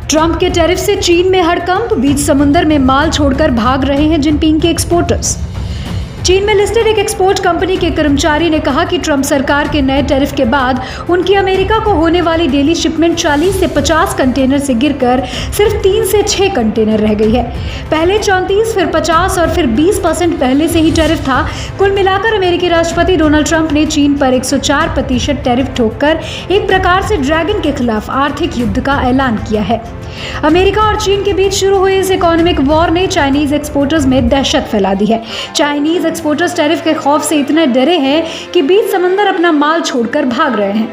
Trump के tariff से चीन में हड़कंप, बीच समुद्र में माल छोड़कर भाग रहे हैं जिनपिंग के एक्सपोर्टर्स। चीन में लिस्टेड एक एक्सपोर्ट कंपनी के कर्मचारी ने कहा कि ट्रंप सरकार के नए टैरिफ के बाद उनकी अमेरिका को होने वाली डेली शिपमेंट 40 से 50 कंटेनर से गिरकर सिर्फ 3 से 6 कंटेनर रह गई है। पहले 34, फिर 50 और फिर 20% पहले से ही टैरिफ था। कुल मिलाकर अमेरिकी राष्ट्रपति डोनाल्ड ट्रंप ने चीन पर 104% टैरिफ ठोककर एक प्रकार से ड्रैगन के खिलाफ आर्थिक युद्ध का ऐलान किया है। अमेरिका और चीन के बीच शुरू हुए इस इकोनॉमिक वॉर ने चाइनीज एक्सपोर्टर्स में दहशत फैला दी है। चाइनीज एक्सपोर्टर्स टैरिफ के खौफ से इतने डरे हैं कि बीच समंदर अपना माल छोड़कर भाग रहे हैं।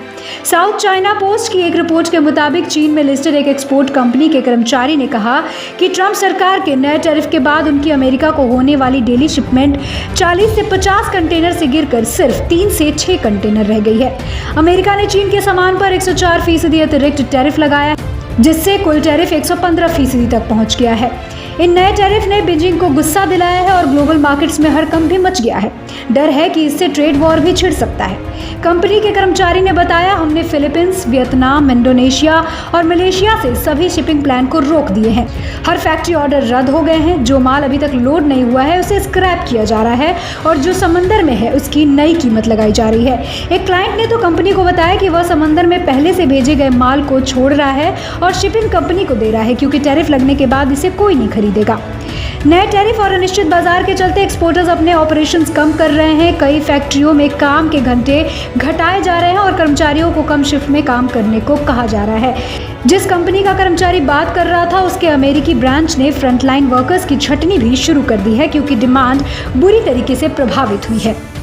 साउथ चाइना पोस्ट की एक रिपोर्ट के मुताबिक चीन में लिस्टेड एक एक्सपोर्ट कंपनी के कर्मचारी ने कहा कि ट्रंप सरकार के नए टैरिफ के बाद उनकी अमेरिका को होने वाली डेली शिपमेंट 40 से 50 कंटेनर से गिरकर सिर्फ 3 से 6 कंटेनर रह गई है। अमेरिका ने चीन के सामान पर 104% अतिरिक्त टैरिफ लगाया, जिससे कुल टैरिफ 115% तक पहुंच गया है। इन नए टैरिफ ने बीजिंग को गुस्सा दिलाया है और ग्लोबल मार्केट्स में हड़कंप भी मच गया है। डर है कि इससे ट्रेड वॉर भी छिड़ सकता है। कंपनी के कर्मचारी ने बताया, हमने फिलीपींस, वियतनाम, इंडोनेशिया और मलेशिया से सभी शिपिंग प्लान को रोक दिए हैं। हर फैक्ट्री ऑर्डर रद्द हो गए हैं। जो माल अभी तक लोड नहीं हुआ है उसे स्क्रैप किया जा रहा है और जो समंदर में है उसकी नई कीमत लगाई जा रही है। एक क्लाइंट ने तो कंपनी को बताया कि वह समंदर में पहले से भेजे गए माल को छोड़ रहा है और शिपिंग कंपनी को दे रहा है, क्योंकि टैरिफ लगने के बाद इसे कोई नहीं खरीदेगा। नए टैरिफ और अनिश्चित बाजार के चलते एक्सपोर्टर्स अपने ऑपरेशंस कम कर रहे हैं। कई फैक्ट्रियों में काम के घंटे घटाए जा रहे हैं और कर्मचारियों को कम शिफ्ट में काम करने को कहा जा रहा है। जिस कंपनी का कर्मचारी बात कर रहा था उसके अमेरिकी ब्रांच ने फ्रंटलाइन वर्कर्स की छटनी भी शुरू कर दी है, क्योंकि डिमांड बुरी तरीके से प्रभावित हुई है।